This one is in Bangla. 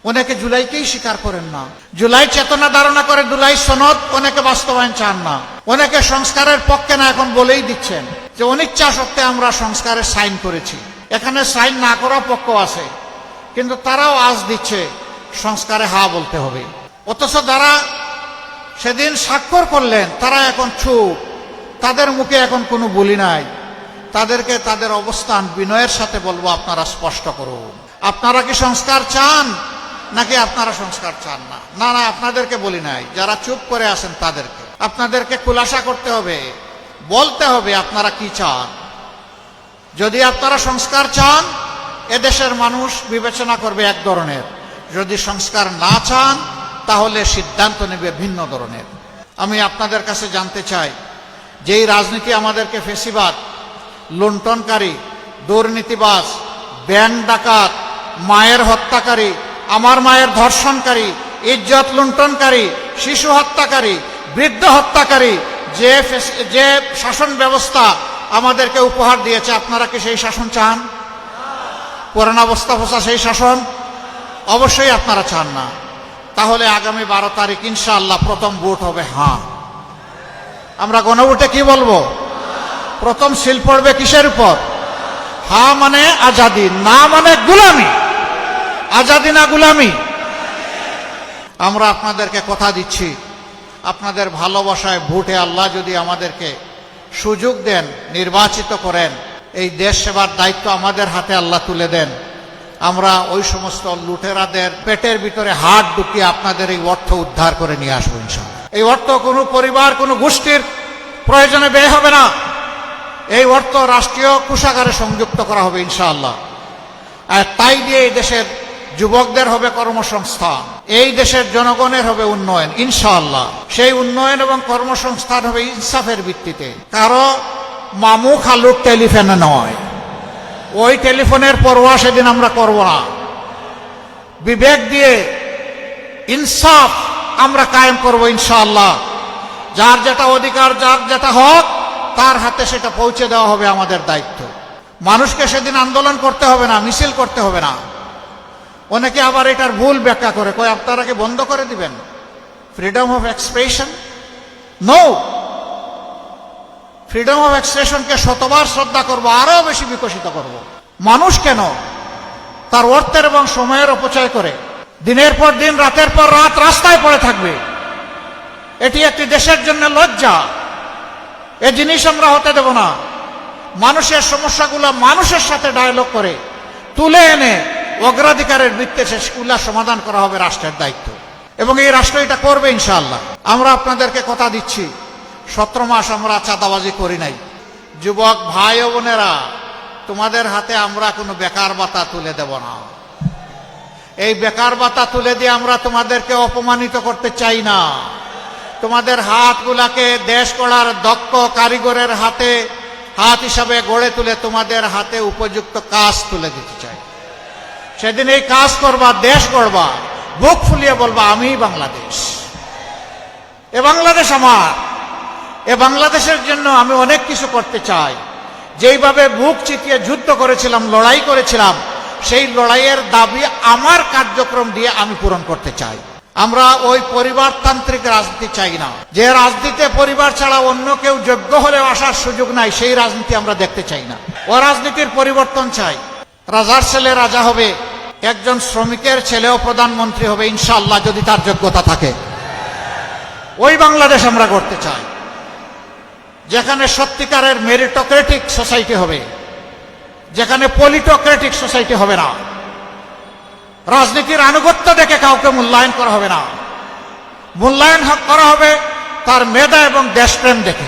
অনেকে জুলাইকেই স্বীকার করেন না। জুলাই চেতনা ধারণা করে জুলাই সনদ অনেকে বাস্তবায়ন চান না। অনেকে সংস্কারের পক্ষে না, এখন বলেই দিচ্ছেন যে অনিচ্ছা সত্ত্বে আমরা সংস্কারের সাইন করেছি। এখানে সাইন না করা পক্ষ আছে, কিন্তু তারাও আজ দিচ্ছে সংস্কারে হা বলতে হবে। অথচ যারা সেদিন স্বাক্ষর করলেন তারা এখন চুপ, তাদের মুখে এখন কোনো বলি নাই। তাদেরকে তাদের অবস্থান বিনয়ের সাথে বলবো, আপনারা স্পষ্ট করুন, আপনারা কি সংস্কার চান নাকি আপনারা সংস্কার চান না? না না, আপনাদেরকে বলি নাই, যারা চুপ করে আছেন তাদেরকে আপনাদেরকে খুলাসা করতে হবে, বলতে হবে আপনারা কি চান। যদি আপনারা সংস্কার চান, এদেশের মানুষ বিবেচনা করবে এক ধরনের, যদি সংস্কার না চান তাহলে সিদ্ধান্ত নেবে ভিন্ন ধরনের। আমি আপনাদের কাছে জানতে চাই, যেই রাজনীতি আমাদেরকে ফেসিবাদ, লুণ্ঠনকারী, দুর্নীতিবাজ, ব্যাংক ডাকাত, মায়ের হত্যাকারী, আমার মায়ের ধর্ষণকারী, ইজ্জত লুণ্ঠনকারী, শিশু হত্যাকারী, বৃদ্ধ হত্যাকারী যে শাসন ব্যবস্থা আমাদেরকে উপহার দিয়েছে, আপনারা কি সেই শাসন চান? পুরানা অবস্থা ফসা সেই শাসন অবশ্যই আপনারা চান না। তাহলে আগামী 12 তারিখ ইনশাআল্লাহ প্রথম ভোট হবে হ্যাঁ। আমরা গণভোটে কি বলবো? প্রথম সিল পড়বে কিসের উপর? হ্যাঁ মানে আজাদি, না মানে গুলামি। আজাদি না গুলামি। আমরা আপনাদেরকে কথা দিচ্ছি, আপনাদের ভালোবাসায় ভোটে আল্লাহ যদি আমাদেরকে সুযোগ দেন, নির্বাচিত করেন, এই দেশ সেবার দায়িত্ব আমাদের হাতে আল্লাহ তুলে দেন, আমরা ওই সমস্ত লুটেরাদের পেটের ভিতরে হাত ঢুকিয়ে আপনাদের এই অর্থ উদ্ধার করে নিয়ে আসবো ইনশাআল্লাহ। এই অর্থ কোনো পরিবার, কোনো গোষ্ঠীর প্রয়োজনে ব্যয় হবে না। এই অর্থ রাষ্ট্রীয় কোষাগারে সংযুক্ত করা হবে ইনশাআল্লাহ। আর তাই দিয়ে এই দেশের যুবকদের হবে কর্মসংস্থান, এই দেশের জনগণের হবে উন্নয়ন ইনশাআল্লাহ। সেই উন্নয়ন এবং কর্মসংস্থান হবে ইনসাফের ভিত্তিতে, কারো মামু খালুর টেলিফোনে নয়। ওই টেলিফোনের পরোয়া সেদিন আমরা করব না। বিবেক দিয়ে ইনসাফ আমরা কায়েম করব ইনশাআল্লাহ। যার যেটা অধিকার, যার যেটা হক, তার হাতে সেটা পৌঁছে দেওয়া হবে আমাদের দায়িত্ব। মানুষকে সেদিন আন্দোলন করতে হবে না, মিছিল করতে হবে না। অনেকে আবার এটার ভুল ব্যাখ্যা করে, কয় আপনারা কি বন্ধ করে দিবেন freedom of expression? No, freedom of এক্সপ্রেশনকে শতবার শ্রদ্ধা করব, আরো বেশি বিকশিত করব। মানুষ কেন তার অর্থের এবং সময়ের অপচয় করে দিনের পর দিন, রাতের পর রাত রাস্তায় পড়ে থাকবে? এটি একটি দেশের জন্য লজ্জা। এ জিনিস আমরা হতে দেব না। মানুষের সমস্যাগুলো মানুষের সাথে ডায়ালগ করে তুলে এনে অগ্রাধিকারের ভিত্তিতে সেগুলা সমাধান করা হবে রাষ্ট্রের দায়িত্ব, এবং এই রাষ্ট্র এটা করবে ইনশাআল্লাহ। আমরা আপনাদেরকে কথা দিচ্ছি, 17 মাস আমরা চাঁদাবাজি করি নাই। যুবক ভাই ও বোনেরা, তোমাদের হাতে আমরা কোনো বেকার ভাতা তুলে দেব না। এই বেকার ভাতা তুলে দিয়ে আমরা তোমাদেরকে অপমানিত করতে চাই না। তোমাদের হাতগুলাকে দেশ গড়ার দক্ষ কারিগরের হাতে হাত হিসাবে গড়ে তুলে তোমাদের হাতে উপযুক্ত কাজ তুলে দিতে চাই। সেদিন এই কাজ করবা, দেশ গড়বা, বুক ফুলিয়ে বলবা আমি বাংলাদেশ, এ বাংলাদেশ আমার। এ বাংলাদেশের জন্য আমি অনেক কিছু করতে চাই। যেইভাবে বুক চিতিয়ে যুদ্ধ করেছিলাম, লড়াই করেছিলাম, সেই লড়াইয়ের দাবি আমার কার্যক্রম দিয়ে আমি পূরণ করতে চাই। আমরা ওই পরিবারতান্ত্রিক রাজনীতি চাই না, যে রাজনীতিতে পরিবার ছাড়া অন্য কেউ যোগ্য হলেও আসার সুযোগ নাই, সেই রাজনীতি আমরা দেখতে চাই না। ও রাজনীতির পরিবর্তন চাই। রাজার ছেলে রাজা হবে, একজন শ্রমিকের ছেলেও প্রধানমন্ত্রী হবে ইনশাআল্লাহ, যদি তার যোগ্যতা থাকে। ওই বাংলাদেশ আমরা করতে চাই, যেখানে সত্যিকারের মেরিটোক্রেটিক সোসাইটি হবে, যেখানে পলিটোক্রেটিক সোসাইটি হবে না। রাজনীতির আনুগত্য দেখে কাউকে মূল্যায়ন করা হবে না, মূল্যায়ন করা হবে তার মেধা এবং দেশপ্রেম দেখে।